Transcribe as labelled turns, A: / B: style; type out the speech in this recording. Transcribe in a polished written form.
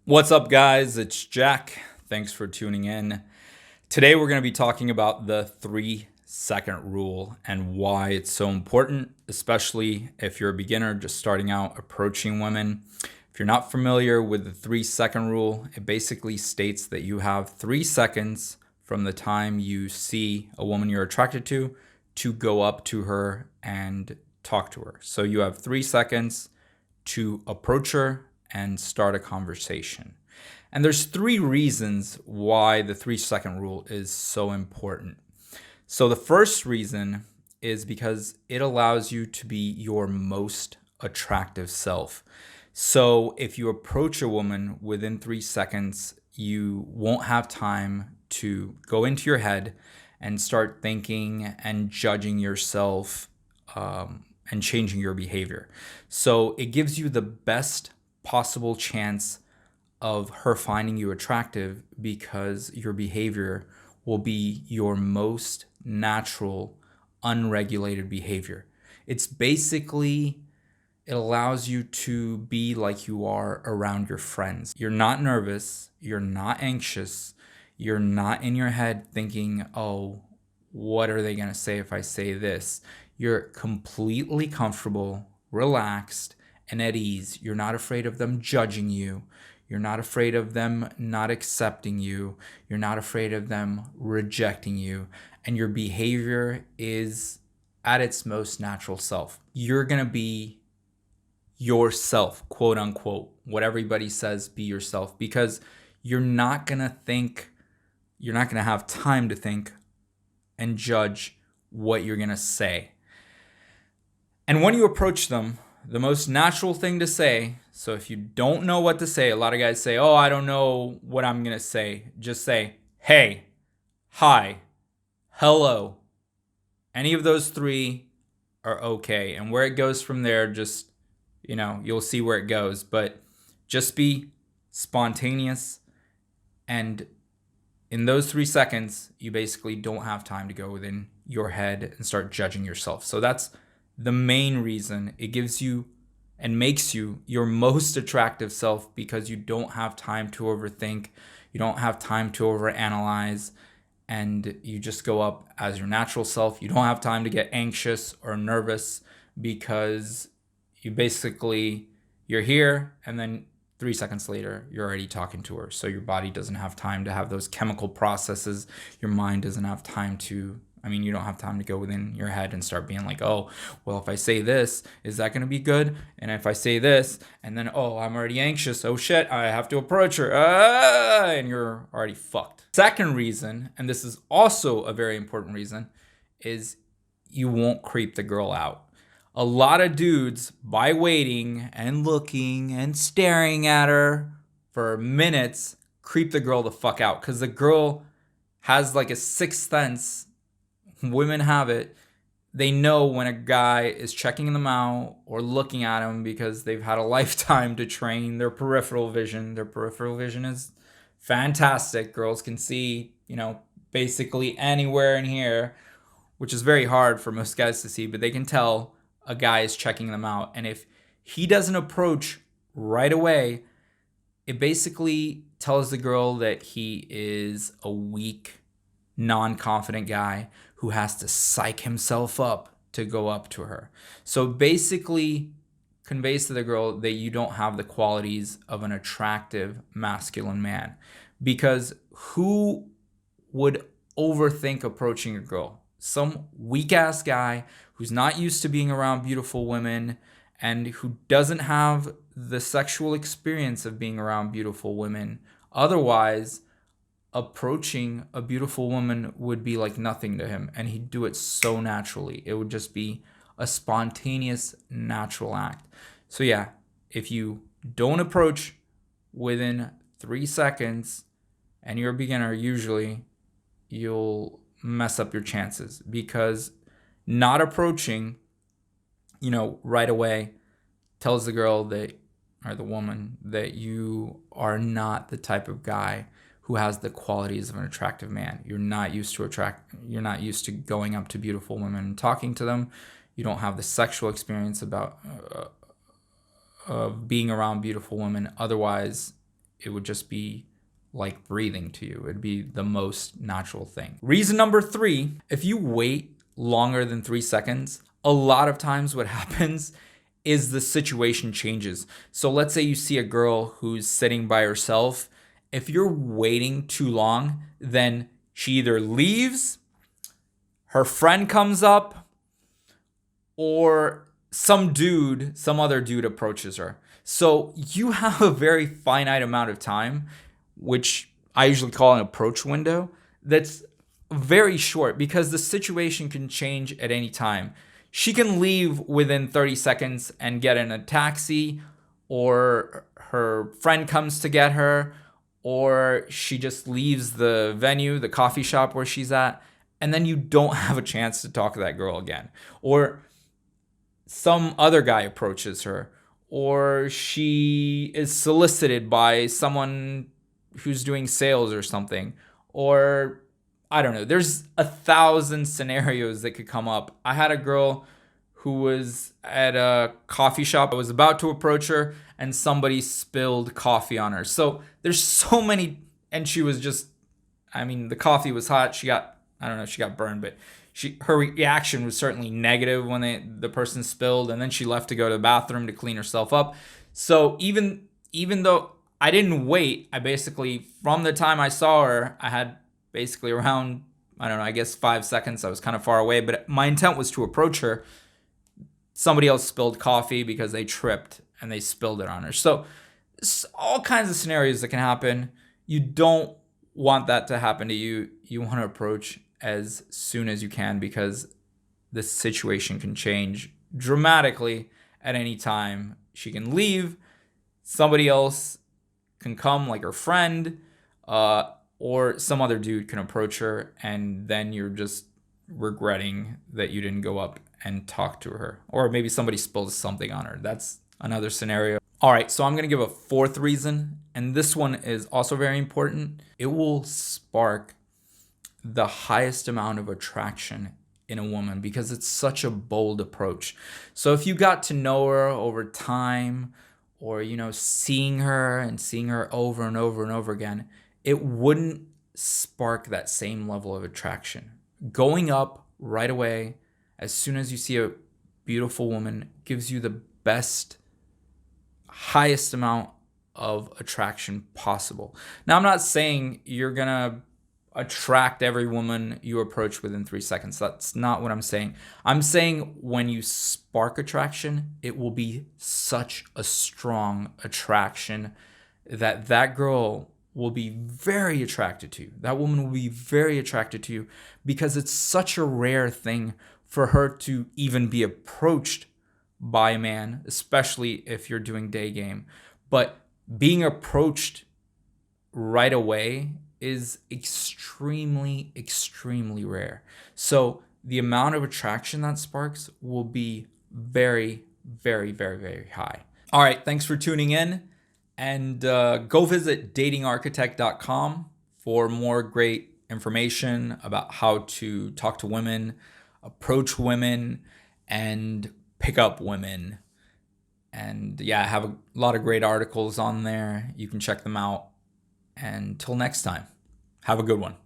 A: What's up, guys? It's Jack. Thanks for tuning in. Today, we're going to be talking about the 3-second rule and why it's so important, especially if you're a beginner just starting out approaching women. If you're not familiar with the 3-second rule, it basically states that you have 3 seconds from the time you see a woman you're attracted to go up to her and talk to her. So you have 3 seconds to approach her and start a conversation. And there's 3 reasons why the 3-second rule is so important. So the first reason is because it allows you to be your most attractive self. So if you approach a woman within 3 seconds, you won't have time to go into your head and start thinking and judging yourself and changing your behavior. So it gives you the best possible chance of her finding you attractive because your behavior will be your most natural, unregulated behavior. It's basically, it allows you to be like you are around your friends. You're not nervous, you're not anxious, you're not in your head thinking, oh, what are they gonna say if I say this? You're completely comfortable, relaxed, and at ease. You're not afraid of them judging you. You're not afraid of them not accepting you. You're not afraid of them rejecting you. And your behavior is at its most natural self. You're going to be yourself, quote unquote. What everybody says, be yourself, because you're not going to have time to think and judge what you're going to say. And when you approach them, the most natural thing to say, so if you don't know what to say, a lot of guys say, oh, I don't know what I'm going to say. Just say, hey, hi, hello. Any of those 3 are okay. And where it goes from there, just, you'll see where it goes. But just be spontaneous. And in those 3 seconds, you basically don't have time to go within your head and start judging yourself. So that's the main reason. It gives you and makes you your most attractive self because you don't have time to overthink, you don't have time to overanalyze, and you just go up as your natural self. You don't have time to get anxious or nervous because you're here, and then 3 seconds later, you're already talking to her. So your body doesn't have time to have those chemical processes. Your mind doesn't have time to you don't have time to go within your head and start being like, oh, well, if I say this, is that going to be good? And if I say this, and then, oh, I'm already anxious. Oh, shit, I have to approach her. And you're already fucked. Second reason, and this is also a very important reason, is you won't creep the girl out. A lot of dudes, by waiting and looking and staring at her for minutes, creep the girl the fuck out because the girl has like a sixth sense. Women have it. They know when a guy is checking them out or looking at them because they've had a lifetime to train their peripheral vision. Their peripheral vision is fantastic. Girls can see, basically anywhere in here, which is very hard for most guys to see, but they can tell a guy is checking them out. And if he doesn't approach right away, it basically tells the girl that he is a weak, non-confident guy who has to psych himself up to go up to her. So basically conveys to the girl that you don't have the qualities of an attractive masculine man. Because who would overthink approaching a girl? Some weak ass guy who's not used to being around beautiful women and who doesn't have the sexual experience of being around beautiful women. Otherwise, approaching a beautiful woman would be like nothing to him, and he'd do it so naturally. It would just be a spontaneous, natural act. So yeah, if you don't approach within 3 seconds and you're a beginner, usually you'll mess up your chances because not approaching, right away tells the girl that, or the woman, that you are not the type of guy who has the qualities of an attractive man. You're not used to going up to beautiful women and talking to them. You don't have the sexual experience of being around beautiful women. Otherwise, it would just be like breathing to you. It'd be the most natural thing. Reason number 3, if you wait longer than 3 seconds, a lot of times what happens is the situation changes. So let's say you see a girl who's sitting by herself. If you're waiting too long, then she either leaves, her friend comes up, or some other dude approaches her. So you have a very finite amount of time, which I usually call an approach window, that's very short because the situation can change at any time. She can leave within 30 seconds and get in a taxi, or her friend comes to get her, or she just leaves the venue, the coffee shop where she's at, and then you don't have a chance to talk to that girl again. Or some other guy approaches her, or she is solicited by someone who's doing sales or something, or I don't know. There's 1,000 scenarios that could come up. I had a girl who was at a coffee shop. I was about to approach her and somebody spilled coffee on her. So there's so many, and she was just, the coffee was hot. She got burned, but her reaction was certainly negative when the person spilled, and then she left to go to the bathroom to clean herself up. So even though I didn't wait, I basically, from the time I saw her, I had basically around, 5 seconds. I was kind of far away, but my intent was to approach her. Somebody else spilled coffee because they tripped and they spilled it on her. So all kinds of scenarios that can happen. You don't want that to happen to you. You want to approach as soon as you can because the situation can change dramatically at any time. She can leave. Somebody else can come, like her friend, or some other dude can approach her, and then you're just regretting that you didn't go up and talk to her. Or maybe somebody spills something on her. That's another scenario. All right, so I'm going to give a 4th reason, and this one is also very important. It will spark the highest amount of attraction in a woman because it's such a bold approach. So if you got to know her over time, or seeing her over and over and over again, it wouldn't spark that same level of attraction. Going up right away as soon as you see a beautiful woman gives you the best, highest amount of attraction possible. Now, I'm not saying you're gonna attract every woman you approach within 3 seconds. That's not what I'm saying. I'm saying when you spark attraction, it will be such a strong attraction that girl will be very attracted to you. That woman will be very attracted to you because it's such a rare thing for her to even be approached by a man, especially if you're doing day game. But being approached right away is extremely, extremely rare. So the amount of attraction that sparks will be very, very, very, very high. All right, thanks for tuning in. And go visit datingarchitect.com for more great information about how to talk to women, approach women, and pick up women. And yeah, I have a lot of great articles on there. You can check them out. And till next time, have a good one.